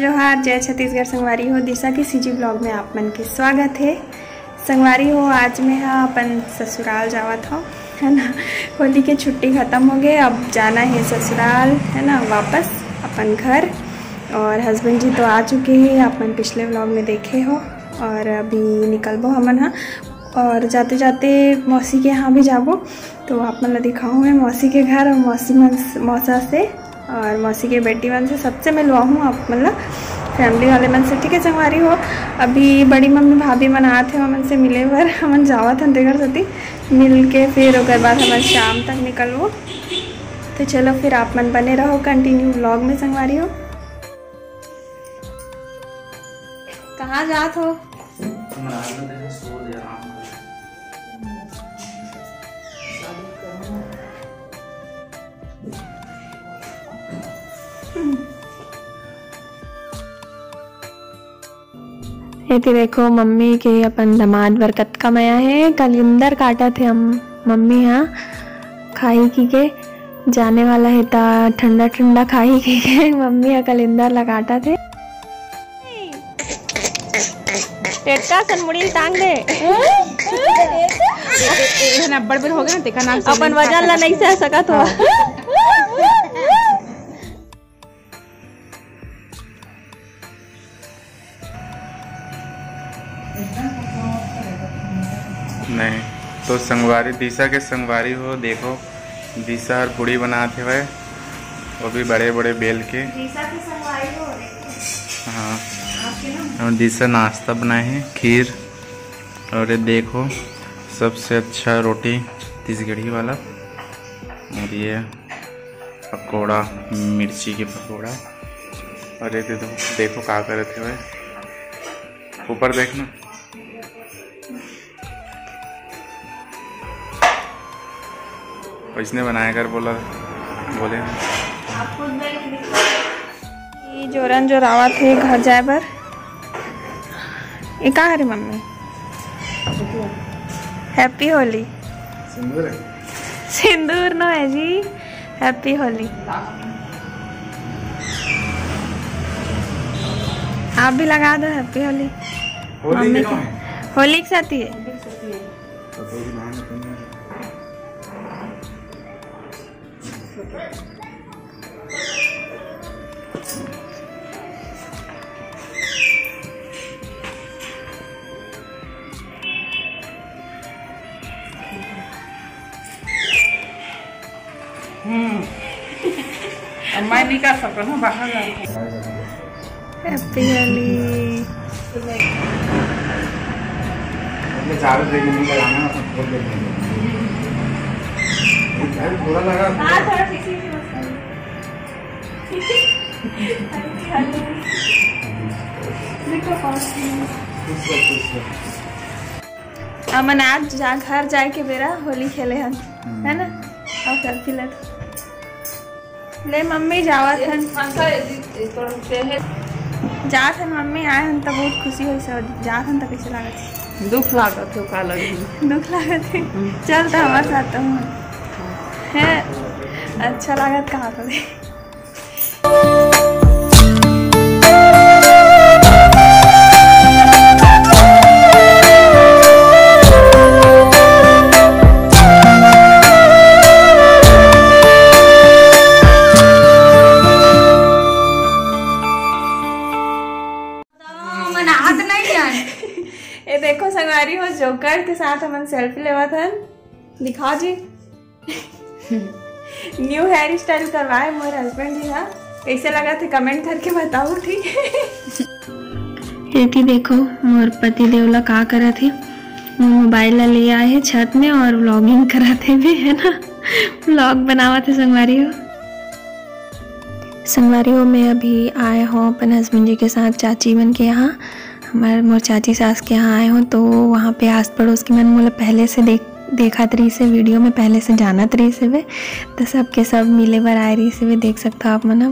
जोहार, जय छत्तीसगढ़। संगवारी हो दिशा के सीजी ब्लॉग में आप मन के स्वागत है। संगवारी हो आज मैं अपन ससुराल जावत हूँ, है ना। होली के छुट्टी ख़त्म हो गए, अब जाना है ससुराल, है ना, वापस अपन घर। और हस्बैंड जी तो आ चुके हैं, अपन पिछले ब्लॉग में देखे हो। और अभी निकलबो हमन हाँ, और जाते जाते मौसी के यहाँ भी जाबो, तो आप मन दिखाऊँ मैं मौसी के घर और मौसा से और मौसी के बेटी मन से सबसे मिलवाऊँ आप मतलब फैमिली वाले मन से। ठीक है संगवारी हो, अभी बड़ी मम्मी भाभी मन आए थे, हमन से मिले बर हमन जावत हन देगर सती मिल के, फिर उसके बाद हमन शाम तक निकलबो। तो चलो फिर आप मन बने रहो कंटिन्यू ब्लॉग में संगवारी हो। कहाँ जात हो? ये देखो मम्मी के अपन दमाद बरकत का मया है, कलिंदर काटा थे हम मम्मी यहाँ खाई की के जाने वाला है, ता ठंडा ठंडा खाई की के मम्मी यहाँ कलिंदर लगाटा थे। टेटका सनमुड़ी टांग दे नब्बड़ बेर हो गया ना, तेका नाम अपन वजन ला नहीं सह सकत हो। नहीं तो संगवारी दिशा के संगवारी हो, देखो दिशा और पूड़ी बनाते हुए, वो भी बड़े बड़े बेल के। दिशा की संगवारी हो। हाँ, और दिशा नाश्ता बनाए हैं, खीर, और ये देखो सबसे अच्छा रोटी छत्तीसगढ़ी वाला, और ये पकोड़ा, मिर्ची के पकोड़ा। और ये देखो क्या करे थे भाई, ऊपर देखना। इसने बनाया कर बोले जोरन जो रावत है घर जाए बर। ये कहाँ है मम्मी? हैप्पी होली। सिंदूर नो है जी, हैप्पी होली। आप भी लगा दो हैप्पी होली मम्मी को। होली के साथ ही है। मैं नहीं कर सकता हूँ बाहर। हैप्पी होली। थोड़ा लगा अमन आज घर जाए के बेरा होली खेले हम, है ना। और सेल्फी ले मम्मी जावत हन, जात हन मम्मी आए हन तब बहुत खुशी हुई। सब जात हन तब कैसे लागत है? दुख लागत है, का लगे दुख लागत है। चल तो हमारे साथ हूँ है, अच्छा लागत कहाँ पर? ये देखो संगवारी हो, जोकर के साथ हमन सेल्फी लेवा था। दिखाओ जी। न्यू हेयर स्टाइल करवाए मोर हस्बैंड जी। हाँ, कैसे लगा थे कमेंट करके बताओ, ठीक है। ये देखो मोर पति देवला का करा थे, मोबाइल ले आए हैं छत में और व्लॉगिंग करा थे भी, है ना। व्लॉग बनावा थे संगवारी हो। संगवारी हो मैं अभी आए हूँ अपन हस्बैंड जी के साथ चाची बन के यहाँ, हमारे मोर चाची सास के यहाँ आए हो। तो वहाँ पे आस पड़ोस की मैंने बोला पहले से देखा तरी से वीडियो में, पहले से जाना तरी से वे, तो सबके सब मिले बर आए रही से वे, देख सकते हो आप मन।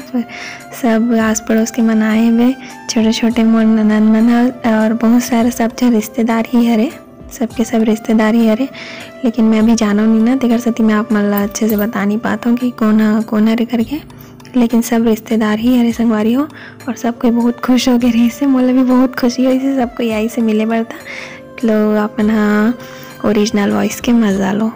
सब आस पड़ोस के मन आए हुए, छोटे छोटे मोर ननद मन और बहुत सारे सब रिश्तेदार ही हरे, सबके सब रिश्तेदार ही हरे। लेकिन मैं भी जानो नहीं ना, तेकर सती मैं आप मन अच्छे से बता नहीं पाता हूँ कि कौन हरे करके। लेकिन सब रिश्तेदार ही हरे संगवारी हो और सब कोई बहुत खुश हो गए रही से। मोला भी बहुत खुशी हुई से सबको यही से मिले बढ़ता। लो अपन हाँ ओरिजिनल वॉइस के मजा लो।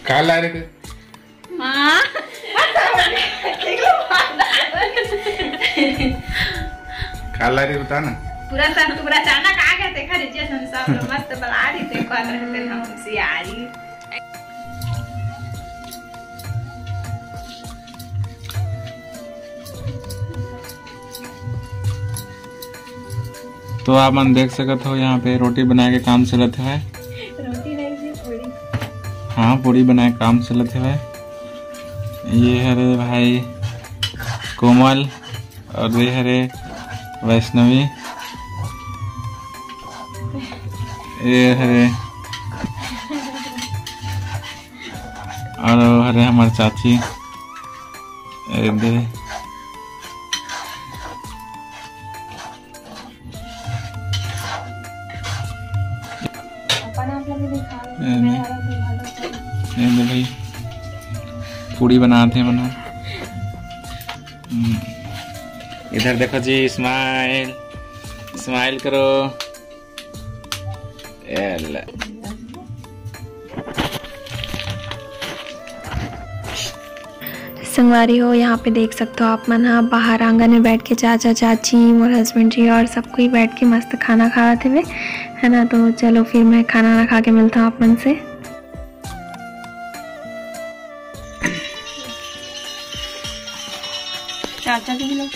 क्या ला रहे थे? क्या ला रही बता ना। पूरा अचानक आ गए थे खरीद जैसे सब लोग मस्त बना रही थे कर रहे थे हम सियारी। तो आप मन देख सकते हो यहाँ पे रोटी बना के काम चलत है। रोटी नहीं थी पूरी। हाँ पूरी बनाए काम चलत है। ये हरे भाई कोमल और ये हरे वैष्णवी, ये हरे और हरे हमारे चाची। भाई पूड़ी बनाते हैं बना। इधर देखो जी, स्माइल स्माइल करो। संगवारी हो यहाँ पे देख सकते हो आप मन हाँ बाहर आंगन में बैठ के चाचा चाची मोर हस्बैंड जी और सब कोई बैठ के मस्त खाना खा रहे थे है ना। तो चलो फिर मैं खाना ना खा के मिलता हूँ आप मन से। चाचा जी लोग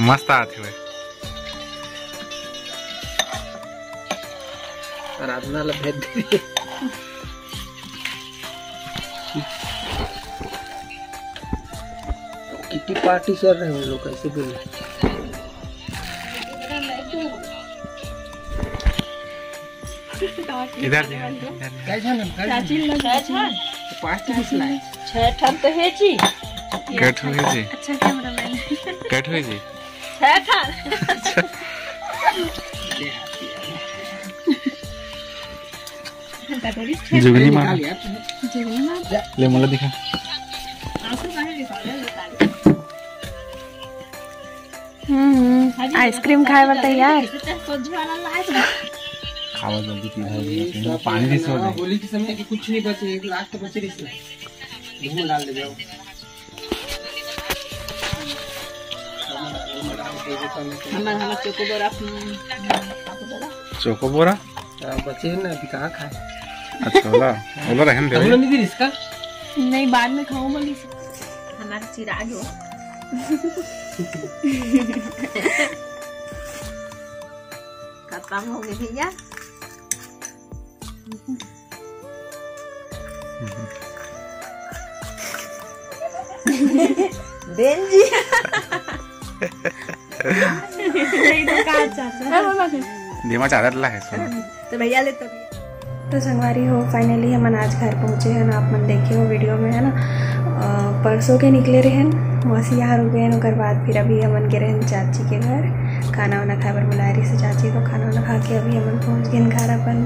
मस्त आते हुए आराधना ला भेज दे। किटी पार्टी कर रहे हैं लोग कैसे बोले। इधर पार्टी किस लाए छह ठन तो है जी। कट हुई जी। अच्छा कैमरामैन कट हुई जी। छह ठन जुगनी मार ले मोला दिखा। आइसक्रीम खाए बता यार। खावा जल्दी पी पानी भी सो दे। होली के समय की कुछ नहीं बचे, एक लास्ट बचे इसमें घूम डाल दे जाओ। हमारा चोको बोरा बचे हैं ना, अभी कहाँ खाए। अच्छा ओला ओला रहन दे। नहीं दी इसका नहीं बाद में खाऊं बोली। हमारा चिराग हो खत्म हो गई भैया। बेन जी धीमा चादर ला है सुन। तो भैया ले तो संगवारी हो फाइनली हम आज घर पहुँचे हैं ना। आप मन देखे हो वीडियो में है ना। परसों के निकले रहन मौसी यहाँ रुके हैं। उसके बाद फिर अभी हमन के रहन चाची के घर खाना वाना खाए पर बुला रही से चाची को। खाना वाना खा के अभी हमन पहुँच गए घर अपन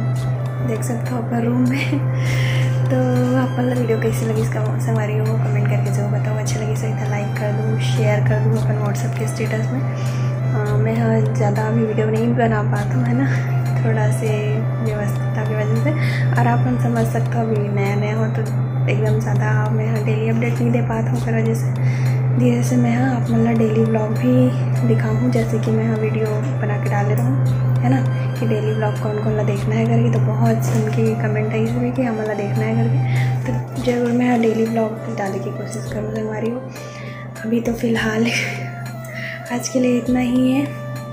देख सकते हो अपना रूम में। तो आप मतलब वीडियो कैसी लगी इसका संगवारी हो कमेंट करके जरूर बताओ। अच्छी लगी सही था लाइक कर दूँ शेयर कर दूँ अपन व्हाट्सएप के स्टेटस में। मैं हाँ ज़्यादा अभी वीडियो नहीं बना पाता हूँ है ना, थोड़ा से व्यवस्था की वजह से। और आप हम समझ सकते हो अभी नया नया हो तो एकदम ज़्यादा मैं हाँ डेली अपडेट नहीं दे पाता हूँ। फिर वजह से धीरे से मैं हाँ आप मतलब डेली ब्लॉग भी दिखाऊँ, जैसे कि मैं हाँ वीडियो बना के डाल रहा हूँ है ना कि डेली ब्लॉग कौन कौन ला देखना है करके। तो बहुत सुन के कमेंट आई इसमें कि हमारा देखना है करके। तो ज़रूर मैं हाँ डेली ब्लॉग डालने की कोशिश करूँ संगवारी हो। अभी तो फ़िलहाल आज के लिए इतना ही है।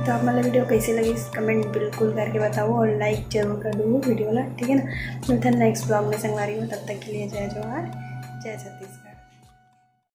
तो आप मतलब वीडियो कैसी लगी कमेंट बिल्कुल करके बताओ और लाइक जरूर कर दो वीडियो ला, ठीक है ना। मिलते हैं नेक्स्ट ब्लॉग में संगवारी हो, तब तक के लिए जय जवाहर जय छत्तीसगढ़।